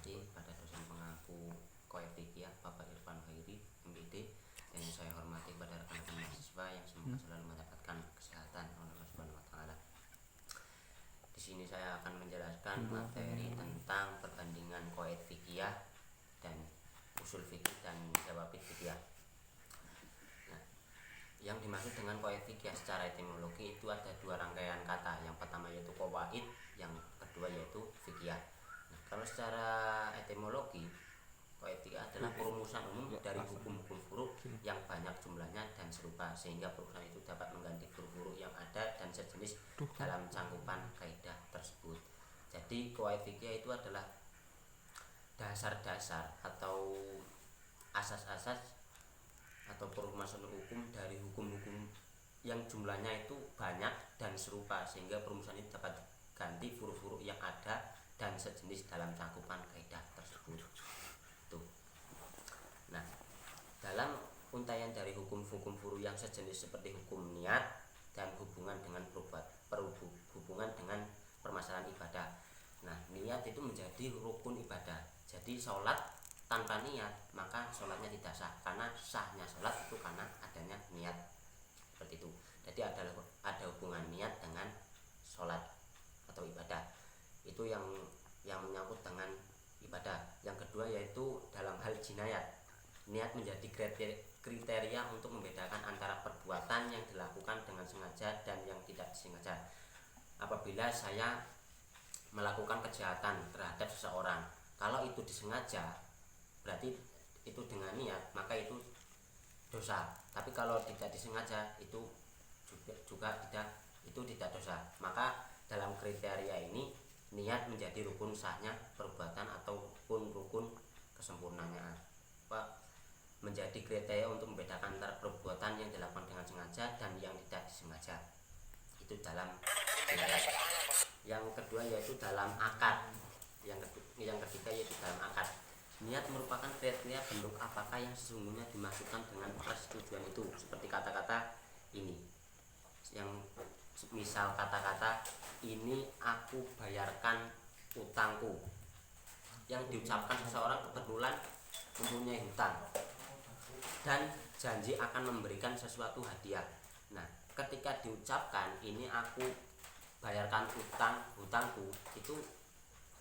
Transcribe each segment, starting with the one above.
hormati pada dosen pengampu Qawaid Fiqih Bapak Irfan Khairi MPD, dan yang saya hormati pada rekan-rekan mahasiswa yang semoga selalu mendapatkan kesehatan oleh Allah Subhanahu wa taala. Di sini saya akan menjelaskan materi tentang perbandingan Qawaid Fiqih dan usul fikih dan jawabit fikih. Nah, yang dimaksud dengan qawaid fikih secara etimologi itu ada dua rangkaian kata. Yang pertama yaitu qawaid, yang kedua yaitu fikih. Nah, kalau secara etimologi, qawaid fikih adalah perumusan umum dari hukum-hukum furu' yang banyak jumlahnya dan serupa, sehingga perumusan itu dapat mengganti furu'-furu' yang ada dan sejenis dalam cangkupan kaidah tersebut. Jadi qawaid fikih itu adalah dasar-dasar atau asas-asas atau perumusan hukum dari hukum-hukum yang jumlahnya itu banyak dan serupa, sehingga perumusan itu dapat ganti furu'-furu' yang ada dan sejenis dalam cangkupan kaidah tersebut. Tuh. Nah, dalam untaian dari hukum-hukum furu' yang sejenis seperti hukum niat dan hubungan dengan hubungan dengan permasalahan ibadah. Nah, niat itu menjadi rukun ibadah. Jadi sholat tanpa niat maka sholatnya tidak sah, karena sahnya sholat itu karena adanya niat, seperti itu. Jadi ada hubungan niat dengan sholat atau ibadah, itu yang menyangkut dengan ibadah. Yang kedua yaitu dalam hal jinayat, niat menjadi kriteria untuk membedakan antara perbuatan yang dilakukan dengan sengaja dan yang tidak disengaja. Apabila saya melakukan kejahatan terhadap seseorang, kalau itu disengaja berarti itu dengan niat, maka itu dosa. Tapi kalau tidak disengaja itu juga tidak dosa. Maka dalam kriteria ini niat menjadi rukun sahnya perbuatan ataupun rukun kesempurnanya. Menjadi kriteria untuk membedakan antara perbuatan yang dilakukan dengan sengaja dan yang tidak disengaja. Itu dalam niat. Yang kedua yaitu dalam akad. Yang ketiga yaitu dalam akad. Niat merupakan kriteria bentuk apakah yang sesungguhnya dimaksudkan dengan persetujuan itu. Seperti kata-kata ini, yang misal kata-kata ini aku bayarkan utangku, yang diucapkan seseorang kebetulan mempunyai hutang dan janji akan memberikan sesuatu hadiah. Nah, ketika diucapkan ini aku bayarkan hutangku, itu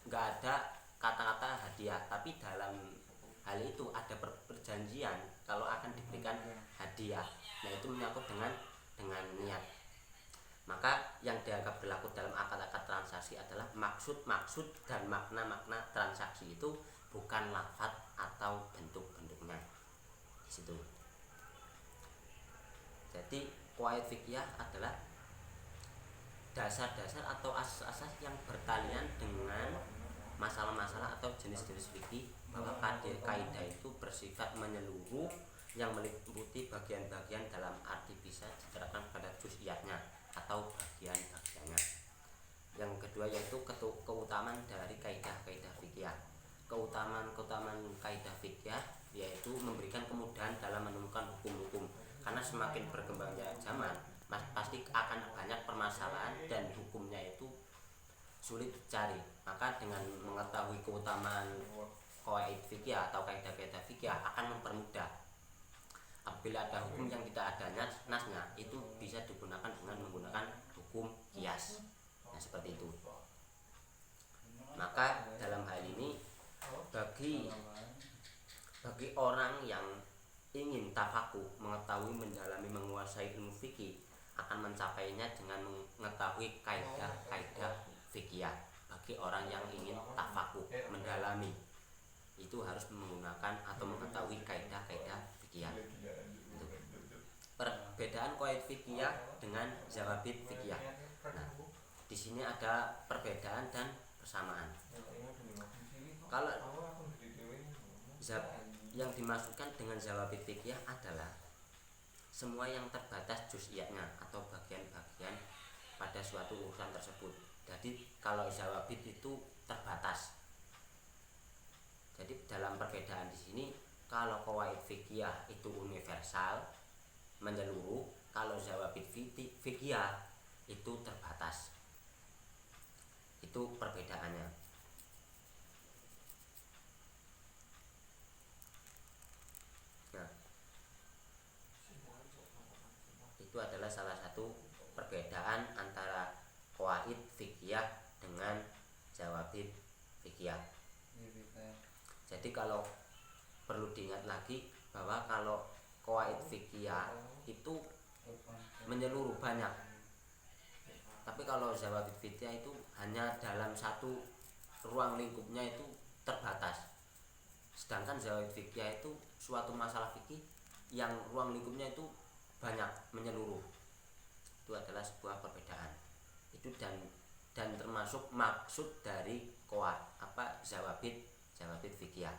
enggak ada kata-kata hadiah, tapi dalam hal itu ada perjanjian kalau akan diberikan hadiah. Nah, itu menyangkut dengan niat. Maka yang dianggap berlaku dalam akad-akad transaksi adalah maksud-maksud dan makna-makna transaksi itu, bukan lafaz atau bentuk-bentuknya. Di situ. Jadi qawaid fikih adalah dasar-dasar atau asas-asas yang bertalian dengan masalah-masalah atau jenis-jenis fikih, bahwa kaidah itu bersifat menyeluruh yang meliputi bagian-bagian dalam arti bisa diterapkan pada juz'iyatnya atau bagian-bagiannya. Yang kedua yaitu keutamaan dari kaidah-kaidah fikih. Keutamaan kaidah fikih yaitu memberikan kemudahan dalam menemukan hukum-hukum, karena semakin berkembangnya zaman pasti akan banyak permasalahan dan hukumnya itu sulit dicari. Maka dengan mengetahui keutamaan qawaid fikih atau kaidah-kaidah fikih akan mempermudah. Apabila ada hukum yang tidak ada nasnya, itu bisa digunakan dengan menggunakan hukum qiyas. Nah, seperti itu. Maka dalam hal ini bagi orang yang ingin tafakuh, mengetahui, mendalami, menguasai ilmu fikih, akan mencapainya dengan mengetahui kaidah-kaidah fikih. Bagi orang yang ingin tafakuh, mendalami, itu harus menggunakan atau mengetahui kaidah-kaidah fikih. Perbedaan qawaid fikih dengan jawabit fikih. Nah, di sini ada perbedaan dan persamaan. Kalau yang dimaksudkan dengan jawabit fikih adalah semua yang terbatas juz'iyatnya atau bagian-bagian pada suatu urusan tersebut. Jadi kalau jawabit itu terbatas. Jadi dalam perbedaan di sini, kalau qawaid fikih itu universal, menyeluruh, kalau jawabit fikih itu terbatas. Itu perbedaannya. Itu adalah salah satu perbedaan antara qawaid fiqhiyah dengan zawabit fiqhiyah. Jadi kalau perlu diingat lagi bahwa kalau qawaid fiqhiyah itu menyeluruh banyak, tapi kalau zawabit fiqhiyah itu hanya dalam satu ruang lingkupnya itu terbatas. Sedangkan zawabit fiqhiyah itu suatu masalah fikih yang ruang lingkupnya itu banyak, menyeluruh. Itu adalah sebuah perbedaan. Itu dan termasuk maksud dari zawabit fikihah.